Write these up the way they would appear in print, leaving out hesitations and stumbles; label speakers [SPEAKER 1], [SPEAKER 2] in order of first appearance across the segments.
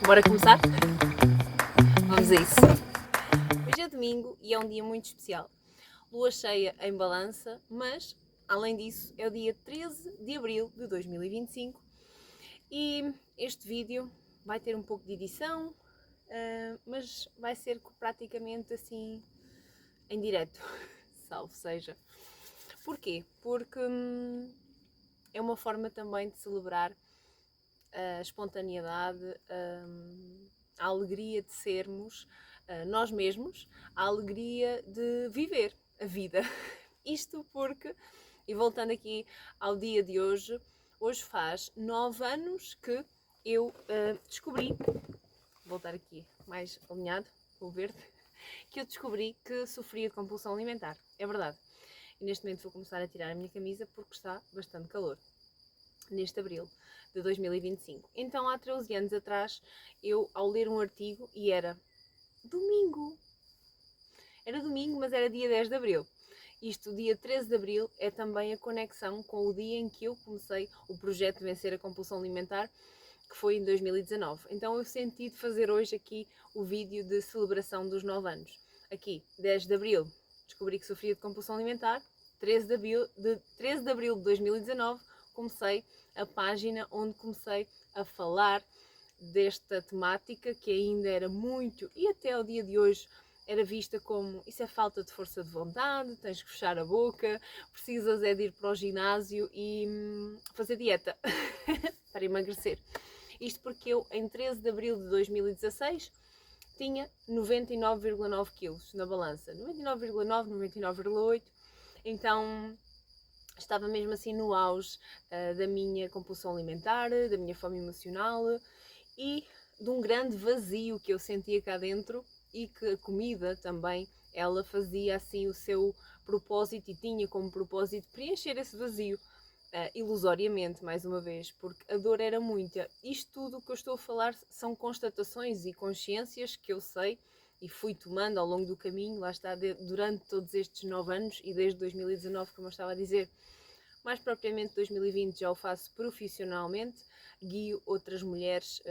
[SPEAKER 1] Bora começar? Vamos a isso. Hoje é domingo e é um dia muito especial. Lua cheia em Balança, mas, além disso, é o dia 13 de abril de 2025 e este vídeo vai ter um pouco de edição, mas vai ser praticamente assim em direto, salvo seja. Porquê? Porque é uma forma também de celebrar a espontaneidade, a alegria de sermos nós mesmos, a alegria de viver a vida. Isto porque, e voltando aqui ao dia de hoje, hoje faz 9 anos que eu descobri, vou voltar aqui mais alinhado, o verde, que eu descobri que sofria de compulsão alimentar. É verdade. E neste momento vou começar a tirar a minha camisa porque está bastante calor. Neste abril de 2025. Então, há 13 anos atrás, eu, ao ler um artigo, e era domingo, mas era dia 10 de abril. Isto, dia 13 de abril, é também a conexão com o dia em que eu comecei o projeto de vencer a compulsão alimentar, que foi em 2019. Então, eu senti de fazer hoje aqui o vídeo de celebração dos 9 anos. Aqui, 10 de abril, descobri que sofria de compulsão alimentar. 13 de abril de 2019, comecei a página onde comecei a falar desta temática que ainda era muito, e até ao dia de hoje, era vista como isso é falta de força de vontade, tens que fechar a boca, precisas é de ir para o ginásio e fazer dieta para emagrecer. Isto porque eu, em 13 de abril de 2016, tinha 99,9 kg na balança. 99,9, 99,8. Então, estava mesmo assim no auge da minha compulsão alimentar, da minha fome emocional e de um grande vazio que eu sentia cá dentro e que a comida também, ela fazia assim o seu propósito e tinha como propósito preencher esse vazio, ilusoriamente, mais uma vez, porque a dor era muita. Isto tudo o que eu estou a falar são constatações e consciências que eu sei e fui tomando ao longo do caminho, lá está, durante todos estes 9 anos e desde 2019, como eu estava a dizer. Mais propriamente 2020 já o faço profissionalmente, guio outras mulheres,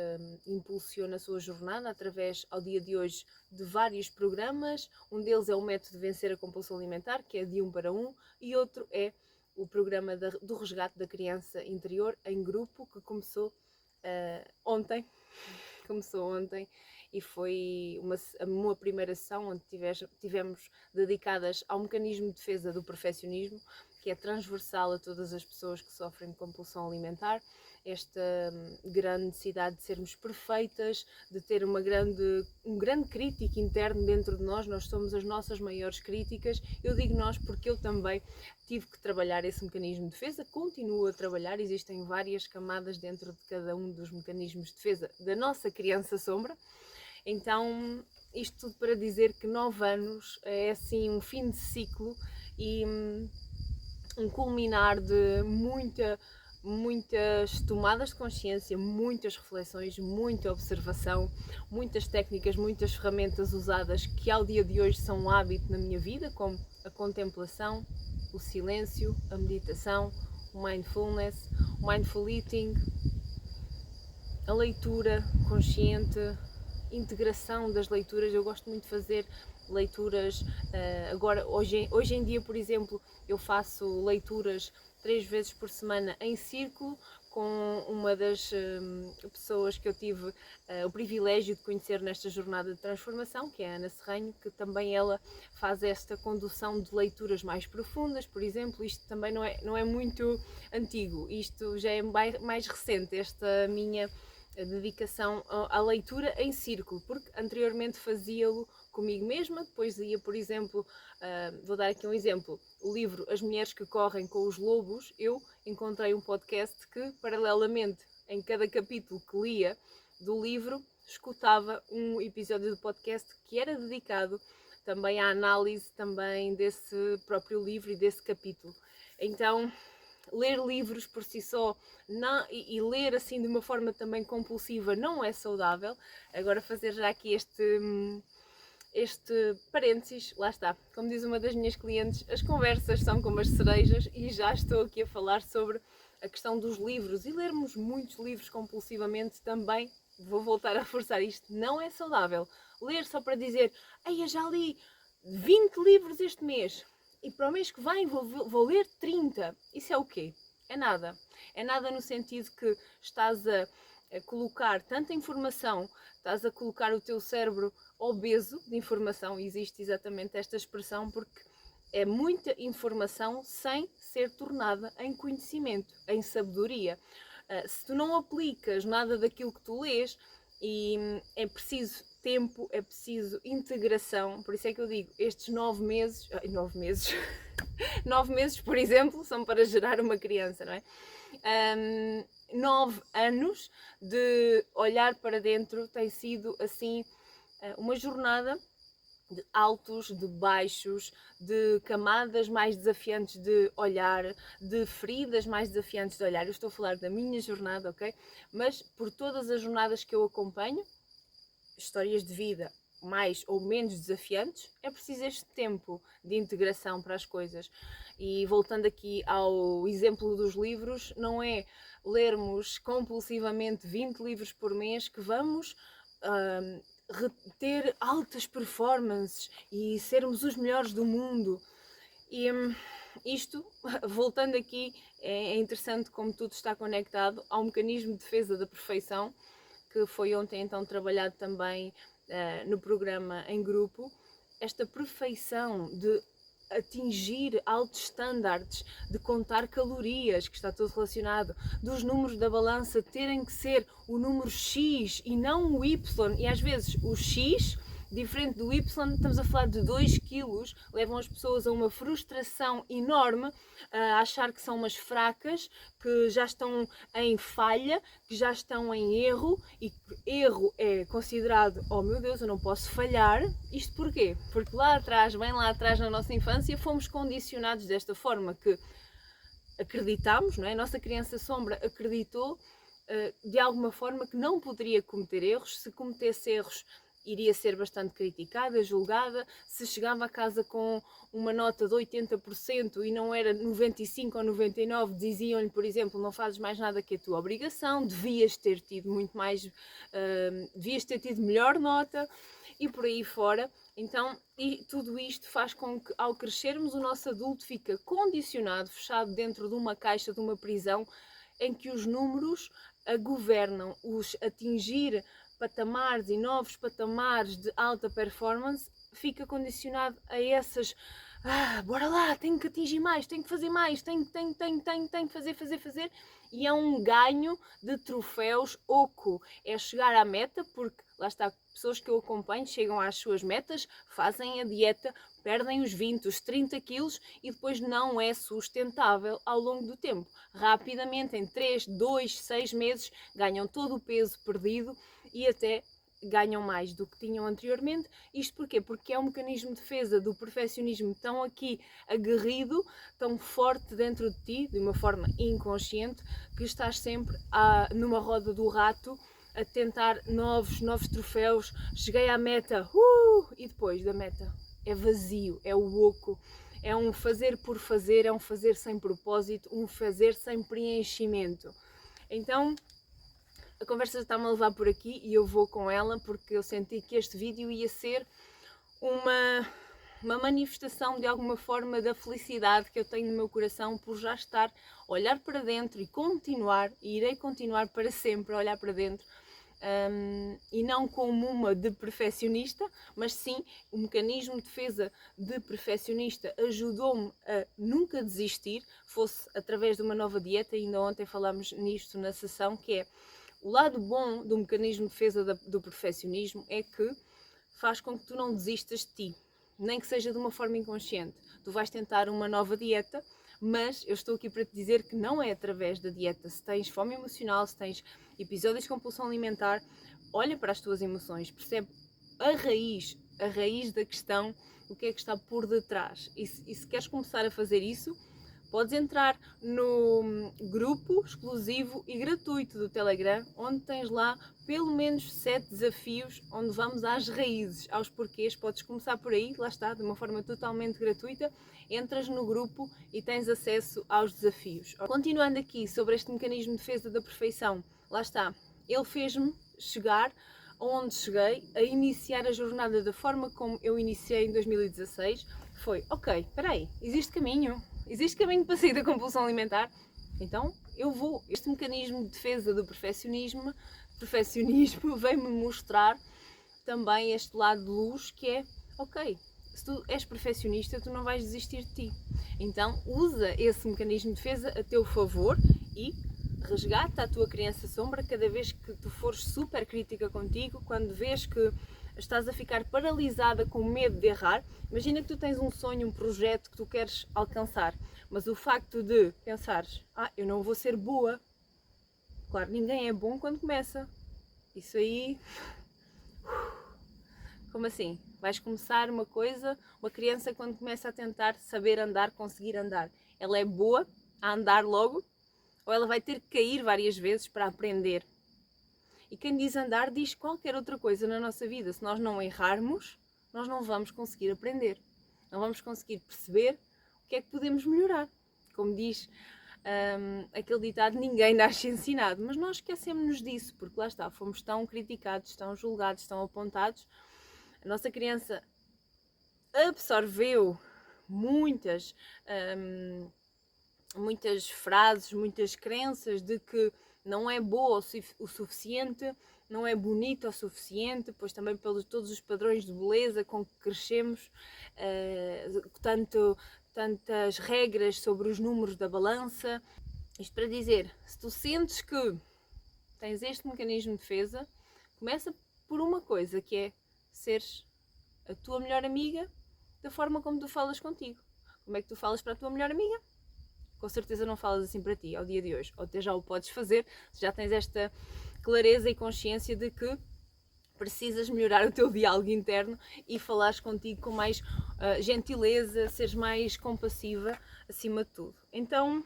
[SPEAKER 1] impulsiono a sua jornada através, ao dia de hoje, de vários programas. Um deles é o método de vencer a compulsão alimentar, que é de 1 para 1, e outro é o programa do resgate da criança interior em grupo, que começou ontem. E foi uma primeira sessão onde tivemos dedicadas ao mecanismo de defesa do perfeccionismo, que é transversal a todas as pessoas que sofrem de compulsão alimentar. Esta grande necessidade de sermos perfeitas, de ter um grande crítico interno dentro de nós. Nós somos as nossas maiores críticas. Eu digo nós porque eu também tive que trabalhar esse mecanismo de defesa, continuo a trabalhar, existem várias camadas dentro de cada um dos mecanismos de defesa da nossa criança sombra. Então, isto tudo para dizer que 9 anos é assim um fim de ciclo e um culminar de muitas tomadas de consciência, muitas reflexões, muita observação, muitas técnicas, muitas ferramentas usadas que ao dia de hoje são um hábito na minha vida, como a contemplação, o silêncio, a meditação, o mindfulness, o mindful eating, a leitura consciente, integração das leituras. Eu gosto muito de fazer leituras, agora hoje em dia, por exemplo, eu faço leituras 3 vezes por semana em círculo com uma das pessoas que eu tive o privilégio de conhecer nesta jornada de transformação, que é a Ana Serranho, que também ela faz esta condução de leituras mais profundas. Por exemplo, isto também não é muito antigo, isto já é mais recente, esta minha dedicação à leitura em círculo, porque anteriormente fazia-lo comigo mesma. Depois ia, por exemplo, vou dar aqui um exemplo, o livro As Mulheres que Correm com os Lobos. Eu encontrei um podcast que, paralelamente, em cada capítulo que lia do livro, escutava um episódio do podcast que era dedicado também à análise também desse próprio livro e desse capítulo. Então, ler livros por si só e ler assim de uma forma também compulsiva não é saudável. Agora fazer já aqui este parênteses, lá está, como diz uma das minhas clientes, as conversas são como as cerejas, e já estou aqui a falar sobre a questão dos livros, e lermos muitos livros compulsivamente também vou voltar a reforçar isto, não é saudável. Ler só para dizer, eu já li 20 livros este mês e para o mês que vem vou ler 30. Isso é o quê? É nada. É nada no sentido que estás a colocar tanta informação, estás a colocar o teu cérebro obeso de informação, existe exatamente esta expressão, porque é muita informação sem ser tornada em conhecimento, em sabedoria. Se tu não aplicas nada daquilo que tu lês, e é preciso tempo, é preciso integração, por isso é que eu digo, estes 9 meses, 9 meses, por exemplo, são para gerar uma criança, não é? 9 anos de olhar para dentro tem sido assim uma jornada de altos, de baixos, de camadas mais desafiantes de olhar, de feridas mais desafiantes de olhar. Eu estou a falar da minha jornada, ok? Mas por todas as jornadas que eu acompanho, histórias de vida mais ou menos desafiantes, é preciso este tempo de integração para as coisas. E voltando aqui ao exemplo dos livros, não é lermos compulsivamente 20 livros por mês que vamos ter altas performances e sermos os melhores do mundo. E isto, voltando aqui, é interessante como tudo está conectado ao mecanismo de defesa da perfeição, que foi ontem então trabalhado também no programa em grupo. Esta perfeição de atingir altos estándares, de contar calorias, que está tudo relacionado, dos números da balança terem que ser o número X e não o Y, e às vezes o X, diferente do Y, estamos a falar de 2 quilos, levam as pessoas a uma frustração enorme, a achar que são umas fracas, que já estão em falha, que já estão em erro, e que erro é considerado, oh meu Deus, eu não posso falhar. Isto porquê? Porque lá atrás, bem lá atrás na nossa infância, fomos condicionados desta forma, que acreditámos, não é? A nossa criança sombra acreditou de alguma forma que não poderia cometer erros. Se cometesse erros, iria ser bastante criticada, julgada. Se chegava a casa com uma nota de 80% e não era 95 ou 99, diziam-lhe, por exemplo, não fazes mais nada que a tua obrigação, devias ter tido muito mais, devias ter tido melhor nota, e por aí fora. Então, e tudo isto faz com que, ao crescermos, o nosso adulto fica condicionado, fechado dentro de uma caixa, de uma prisão, em que os números a governam. Os atingir patamares e novos patamares de alta performance fica condicionado a essas bora lá, tenho que atingir mais, tenho que fazer mais, tenho que fazer, e é um ganho de troféus oco, é chegar à meta, porque lá está, pessoas que eu acompanho chegam às suas metas, fazem a dieta, perdem os 20, os 30 quilos e depois não é sustentável ao longo do tempo. Rapidamente, em 3, 2, 6 meses, ganham todo o peso perdido e até ganham mais do que tinham anteriormente. Isto porquê? Porque é um mecanismo de defesa do perfeccionismo tão aqui aguerrido, tão forte dentro de ti, de uma forma inconsciente, que estás sempre numa roda do rato a tentar novos troféus. Cheguei à meta, e depois da meta é vazio, é o oco. É um fazer por fazer, é um fazer sem propósito, um fazer sem preenchimento. Então, a conversa está-me a levar por aqui e eu vou com ela porque eu senti que este vídeo ia ser uma manifestação de alguma forma da felicidade que eu tenho no meu coração por já estar a olhar para dentro e continuar, e irei continuar para sempre a olhar para dentro. E não como uma de perfeccionista, mas sim o mecanismo de defesa de perfeccionista ajudou-me a nunca desistir, fosse através de uma nova dieta. Ainda ontem falámos nisto na sessão, que é o lado bom do mecanismo de defesa do perfeccionismo é que faz com que tu não desistas de ti, nem que seja de uma forma inconsciente. Tu vais tentar uma nova dieta, mas eu estou aqui para te dizer que não é através da dieta. Se tens fome emocional, se tens episódios de compulsão alimentar, olha para as tuas emoções, percebe a raiz da questão, o que é que está por detrás. E se queres começar a fazer isso, podes entrar no grupo exclusivo e gratuito do Telegram, onde tens lá pelo menos 7 desafios, onde vamos às raízes, aos porquês. Podes começar por aí, lá está, de uma forma totalmente gratuita. Entras no grupo e tens acesso aos desafios. Continuando aqui sobre este mecanismo de defesa da perfeição, lá está, ele fez-me chegar onde cheguei, a iniciar a jornada da forma como eu iniciei em 2016, foi, ok, espera aí, existe caminho para sair da compulsão alimentar, então eu vou. Este mecanismo de defesa do perfeccionismo vem-me mostrar também este lado de luz que é, ok, se tu és perfeccionista, tu não vais desistir de ti. Então usa esse mecanismo de defesa a teu favor e resgata a tua criança sombra cada vez que tu fores super crítica contigo, quando vês que estás a ficar paralisada com medo de errar. Imagina que tu tens um sonho, um projeto que tu queres alcançar, mas o facto de pensares, eu não vou ser boa. Claro, ninguém é bom quando começa. Isso aí... Como assim? Vais começar uma coisa, uma criança quando começa a tentar saber andar, conseguir andar, ela é boa a andar logo? Ou ela vai ter que cair várias vezes para aprender? E quem diz andar diz qualquer outra coisa na nossa vida. Se nós não errarmos, nós não vamos conseguir aprender. Não vamos conseguir perceber o que é que podemos melhorar. Como diz aquele ditado, ninguém nasce ensinado. Mas nós esquecemos-nos disso, porque lá está, fomos tão criticados, tão julgados, tão apontados. A nossa criança absorveu muitas frases, muitas crenças de que não é boa o suficiente, não é bonita o suficiente, pois também pelos todos os padrões de beleza com que crescemos, tantas regras sobre os números da balança. Isto para dizer, se tu sentes que tens este mecanismo de defesa, começa por uma coisa, que é seres a tua melhor amiga da forma como tu falas contigo. Como é que tu falas para a tua melhor amiga? Com certeza não falas assim para ti ao dia de hoje, ou até já o podes fazer, se já tens esta clareza e consciência de que precisas melhorar o teu diálogo interno e falares contigo com mais gentileza, seres mais compassiva acima de tudo. Então,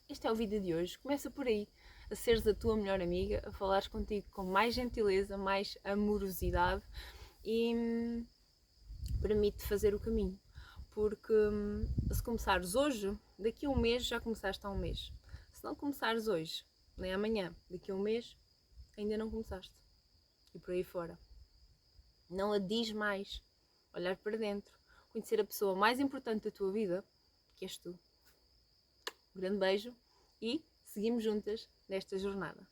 [SPEAKER 1] este é o vídeo de hoje. Começa por aí, a seres a tua melhor amiga, a falares contigo com mais gentileza, mais amorosidade e permite fazer o caminho. Porque se começares hoje, daqui a um mês já começaste há um mês. Se não começares hoje, nem amanhã, daqui a um mês, ainda não começaste. E por aí fora. Não adies mais. Olhar para dentro. Conhecer a pessoa mais importante da tua vida, que és tu. Um grande beijo e seguimos juntas nesta jornada.